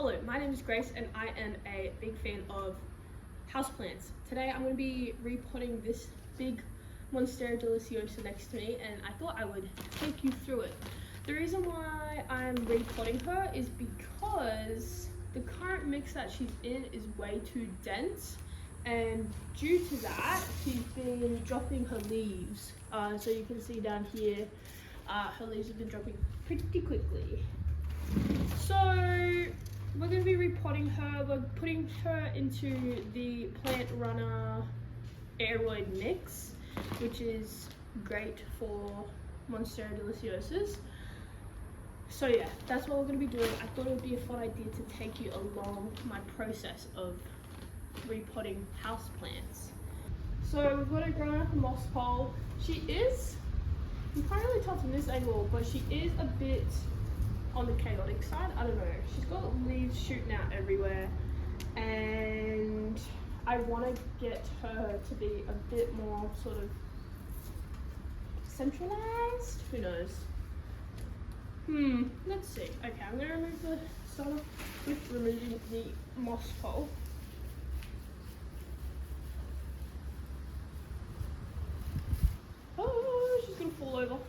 Hello, my name is Grace and I am a big fan of houseplants. Today I'm going to be repotting this big Monstera Deliciosa next to me, and I thought I would take you through it. The reason why I'm repotting her is because the current mix that she's in is way too dense, and due to that she's been dropping her leaves. So you can see down here her leaves have been dropping pretty quickly. So we're going to be repotting her. We're putting her into the Plant Runner aroid mix, which is great for Monstera Deliciosas. So yeah, that's what we're going to be doing. I thought it would be a fun idea to take you along my process of repotting houseplants. So we've got her growing up a moss pole. She is, you can't really tell from this angle, but she is a bit on the chaotic side. I don't know, she's got leaves shooting out everywhere, and I want to get her to be a bit more sort of centralized. Who knows? Let's see. Okay, I'm going to start off with removing the moss pole. Oh, she's going to fall over.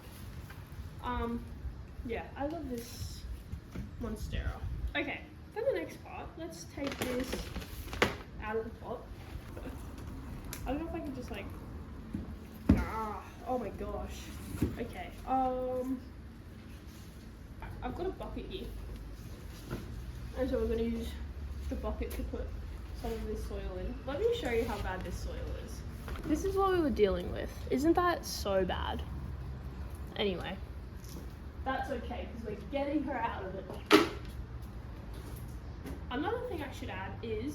Yeah, I love this Monstera. Okay, for the next part, let's take this out of the pot. I don't know if I can just like, oh my gosh. Okay, I've got a bucket here, and so we're going to use the bucket to put some of this soil in. Let me show you how bad this soil is. This is what we were dealing with. Isn't that so bad? Anyway, that's okay because we're getting her out of it. Another thing I should add is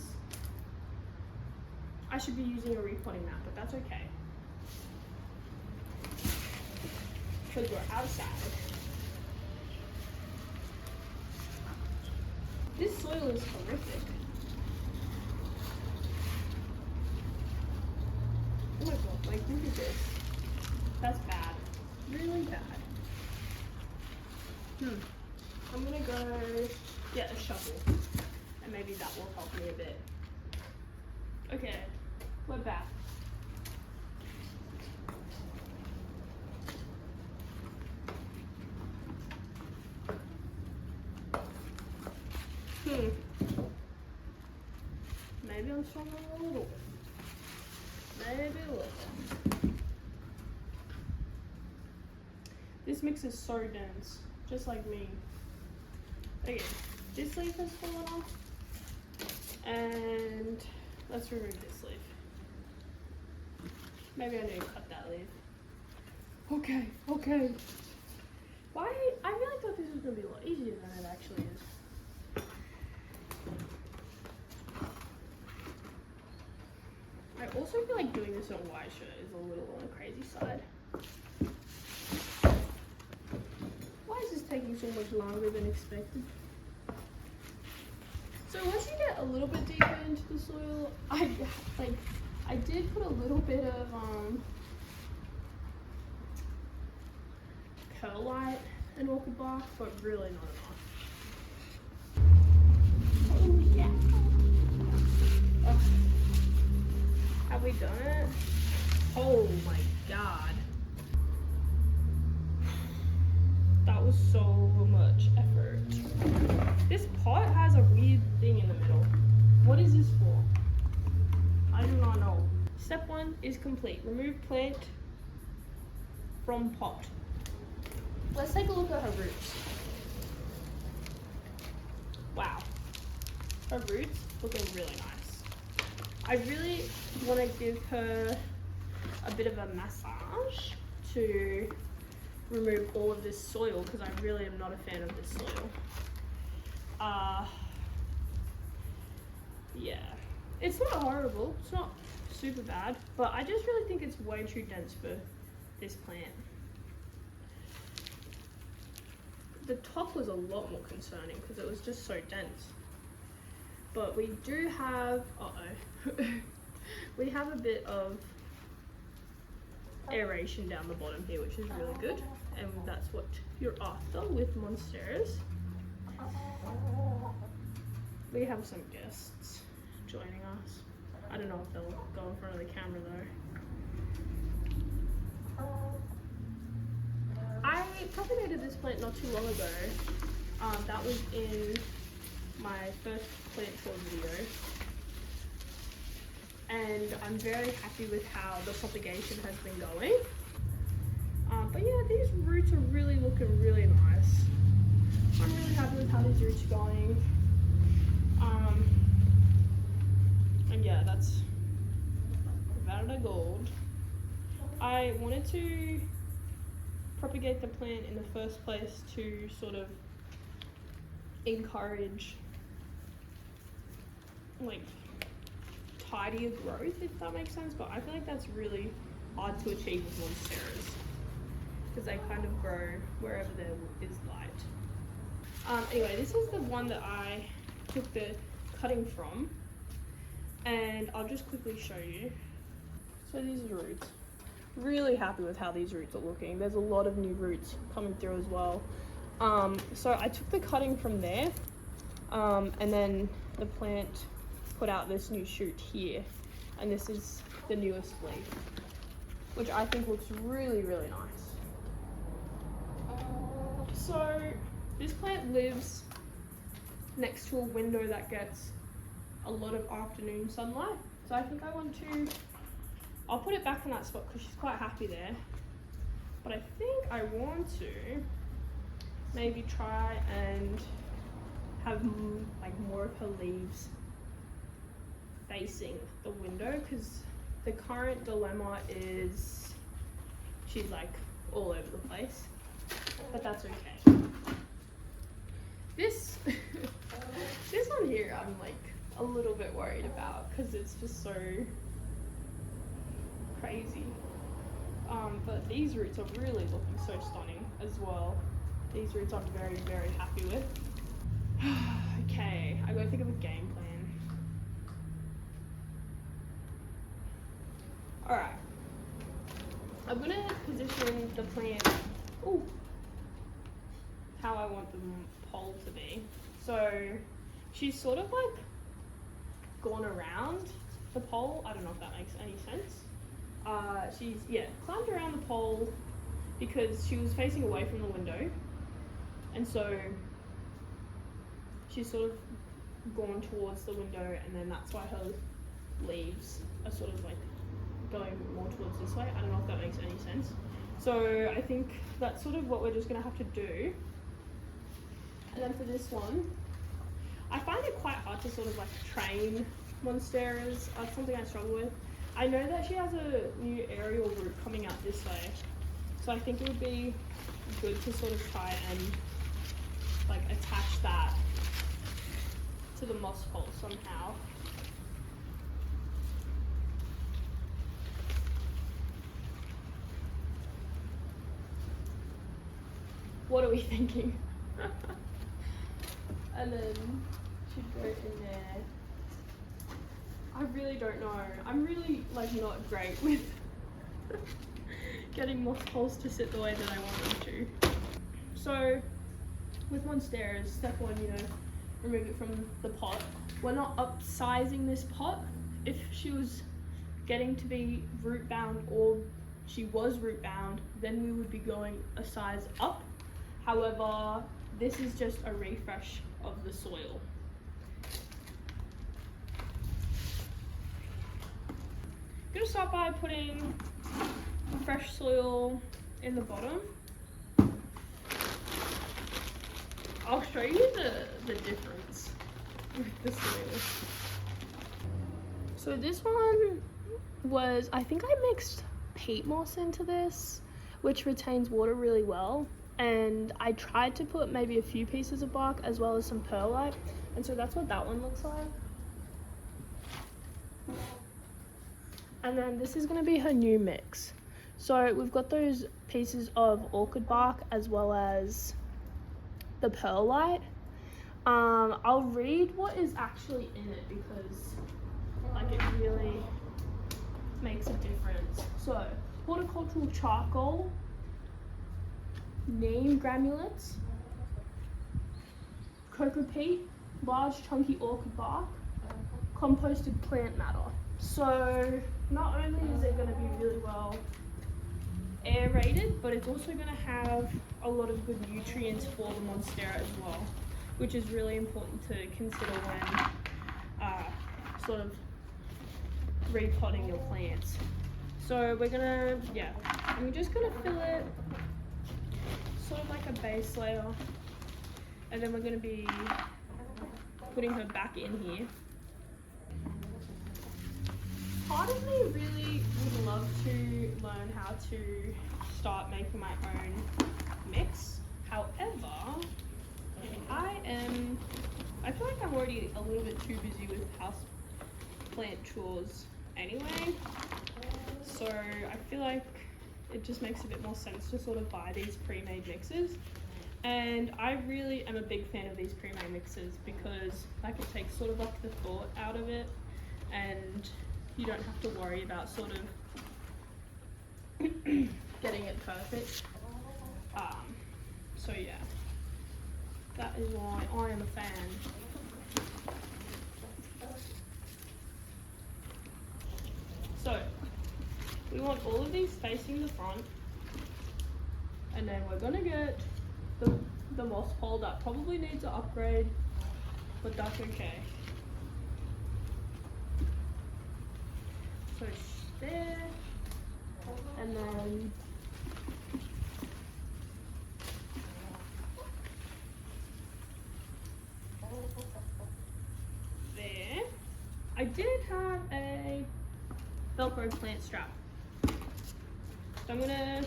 I should be using a repotting mat, but that's okay because we're outside. This soil is horrific. Oh my god, like look at this. That's bad. Really bad. I'm gonna go get a shovel and maybe that will help me a bit. Okay, we're back. Maybe I'm struggling a little. Maybe a little. This mix is so dense, just like me. Okay, this leaf has fallen off, and let's remove this leaf. Maybe I need to cut that leaf. Okay. Why? I really thought this was gonna be a lot easier than it actually is. I also feel like doing this on a white shirt is a little on the crazy side. Why is this taking so much longer than expected? So once you get a little bit deeper into the soil, I did put a little bit of perlite and orchid bark, but really not enough. Oh yeah. Oh. Have we done it? Oh my god. That was so much effort. This pot has a weird thing in the middle. What is this for? I do not know. Step 1 is complete. Remove plant from pot. Let's take a look at her roots. Wow. Her roots looking really nice. I really want to give her a bit of a massage to remove all of this soil because I really am not a fan of this soil. Yeah, it's not horrible, it's not super bad, but I just really think it's way too dense for this plant. The top was a lot more concerning because it was just so dense. But we do have, we have a bit of aeration down the bottom here, which is really good, and that's what you're after with Monsteras. We have some guests joining us. I don't know if they'll go in front of the camera though. I propagated this plant not too long ago. That was in my first plant tour video. And I'm very happy with how the propagation has been going. But yeah, these roots are really looking really nice. I'm really happy with how these roots are going. And yeah, that's Verde Gold. I wanted to propagate the plant in the first place to sort of encourage like tidier growth, if that makes sense, but I feel like that's really hard to achieve with monsteras because they kind of grow wherever there is light. Anyway, this is the one that I took the cutting from, and I'll just quickly show you. So these are the roots. Really happy with how these roots are looking. There's a lot of new roots coming through as well. So I took the cutting from there, and then the plant put out this new shoot here, and this is the newest leaf, which I think looks really, really nice. So this plant lives next to a window that gets a lot of afternoon sunlight, so I think I'll put it back in that spot because she's quite happy there, but I think I want to maybe try and have like more of her leaves facing the window, because the current dilemma is she's like all over the place, but that's okay. This this one here I'm like a little bit worried about because it's just so crazy, but these roots are really looking so stunning as well. These roots I'm very, very happy with. Okay, I gotta think of a game plan. Alright, I'm gonna position the plant how I want the pole to be. So she's sort of like gone around the pole. I don't know if that makes any sense. She's climbed around the pole because she was facing away from the window, and so she's sort of gone towards the window, and then that's why her leaves are sort of like going more towards this way. I don't know if that makes any sense. So I think that's sort of what we're just gonna have to do. And then for this one, I find it quite hard to sort of like train monsteras. That's something I struggle with. I know that she has a new aerial root coming out this way, so I think it would be good to sort of try and like attach that to the moss pole somehow. What are we thinking? And then she'd go in there. I really don't know. I'm really like not great with getting moss poles to sit the way that I want them to. So with monsteras, step one, remove it from the pot. We're not upsizing this pot. If she was getting to be root bound or she was root bound, then we would be going a size up. However, this is just a refresh of the soil. I'm gonna start by putting fresh soil in the bottom. I'll show you the difference with the soil. So this one was, I think I mixed peat moss into this, which retains water really well. And I tried to put maybe a few pieces of bark as well as some perlite, and so that's what that one looks like. And then this is going to be her new mix. So we've got those pieces of orchid bark as well as the perlite. I'll read what is actually in it because like it really makes a difference. So horticultural charcoal, neem granulates, cocoa peat, large chunky orchid bark, composted plant matter. So not only is it going to be really well aerated, but it's also going to have a lot of good nutrients for the Monstera as well, which is really important to consider when sort of repotting your plants. So we're gonna, we're just gonna fill it sort of like a base layer, and then we're gonna be putting her back in here. Part of me really would love to learn how to start making my own mix. However, I feel like I'm already a little bit too busy with house plant chores anyway. So I feel like it just makes a bit more sense to sort of buy these pre-made mixes. And I really am a big fan of these pre-made mixes because like it takes sort of like the thought out of it, and you don't have to worry about sort of getting it perfect. So yeah, that is why I am a fan. So we want all of these facing the front, and then we're gonna get the moss pole that probably needs an upgrade, but that's okay. So there, and then there. I did have a Velcro plant strap, so I'm gonna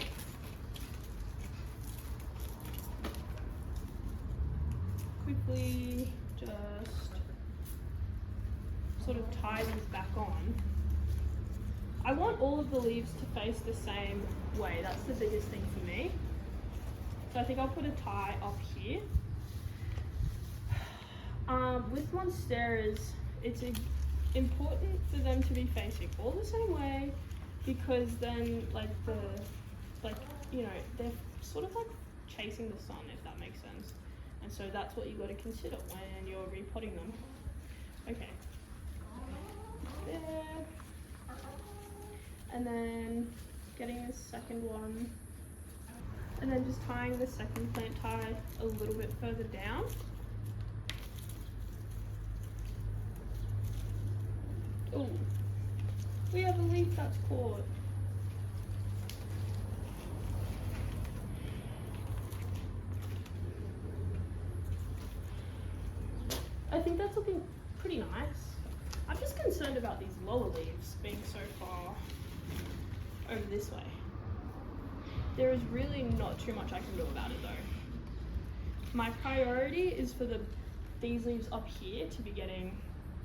quickly just sort of tie these back on. I want all of the leaves to face the same way. That's the biggest thing for me. So I think I'll put a tie up here. With Monsteras, it's important for them to be facing all the same way, because then they're sort of like chasing the sun, if that makes sense. And so that's what you got to consider when you're repotting them. Okay. There. And then getting a second one, and then just tying the second plant tie a little bit further down. Oh, we have a leaf that's caught. I think that's looking pretty nice. I'm just concerned about these lower leaves being so far over this way. There is really not too much I can do about it though. My priority is for these leaves up here to be getting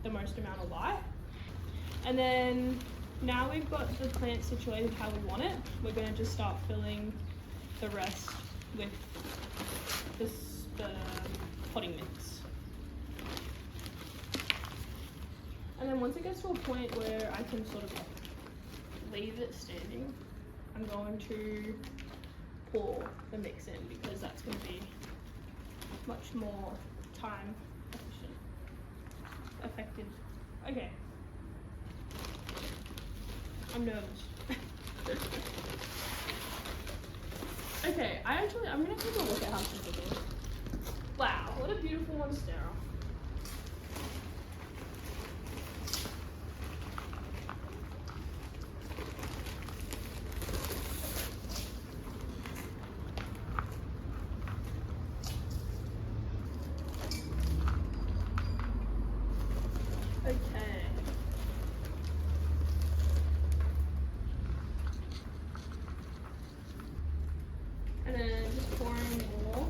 the most amount of light. And then now we've got the plant situated how we want it, we're going to just start filling the rest with the potting mix. And then once it gets to a point where I can sort of leave it standing, I'm going to pour the mix in, because that's going to be much more time effective. Okay. I'm nervous. Okay, I'm gonna take a look at how she's looking. Wow, what a beautiful Monstera. Okay. And then just pouring more.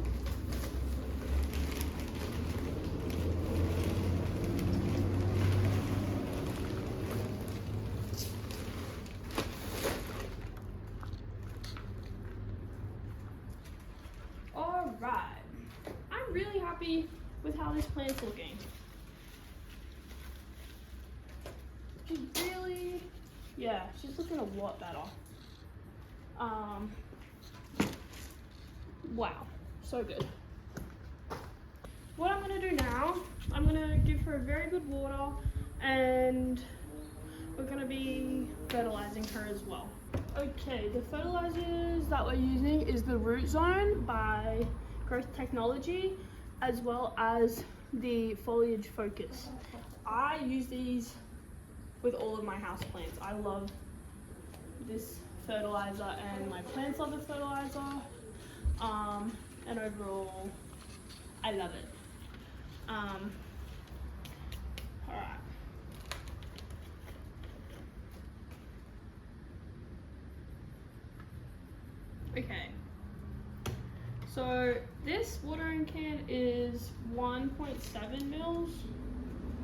All right. I'm really happy with how this plant's looking. She's really, she's looking a lot better. Wow, so good. What I'm gonna do now, I'm gonna give her a very good water, and we're gonna be fertilizing her as well. Okay, the fertilizers that we're using is the Root Zone by Growth Technology, as well as the Foliage Focus. I use these with all of my houseplants. I love this fertilizer, and my plants love the fertilizer. And overall, I love it. Alright. Okay. So this watering can is 1.7 mils.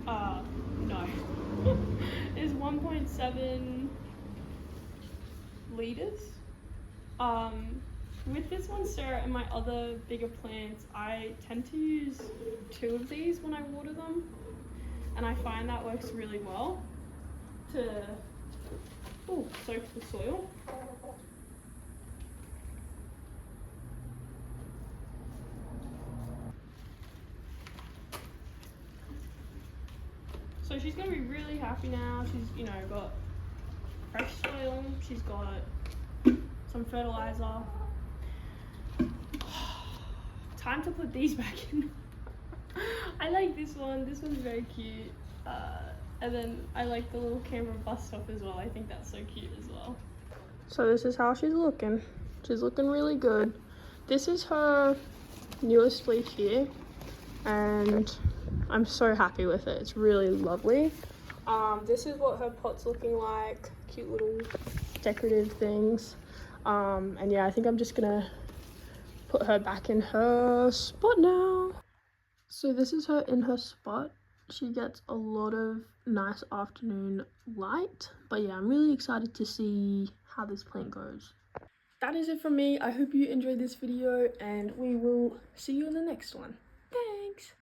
No. Is 1.7 liters. With this Monstera and my other bigger plants, I tend to use 2 of these when I water them, and I find that works really well to soak the soil. So she's gonna be really happy now. She's, you know, got fresh soil, she's got some fertilizer. Time to put these back in. I like this one. This one's very cute. And then I like the little camera bust off as well. I think that's so cute as well. So this is how she's looking. She's looking really good. This is her newest leaf here, and I'm so happy with it. It's really lovely. This is what her pot's looking like. Cute little decorative things. And yeah, I think I'm just gonna put her back in her spot now. So this is her in her spot. She gets a lot of nice afternoon light, but yeah, I'm really excited to see how this plant goes. That is it from me. I hope you enjoyed this video, and we will see you in the next one. Thanks.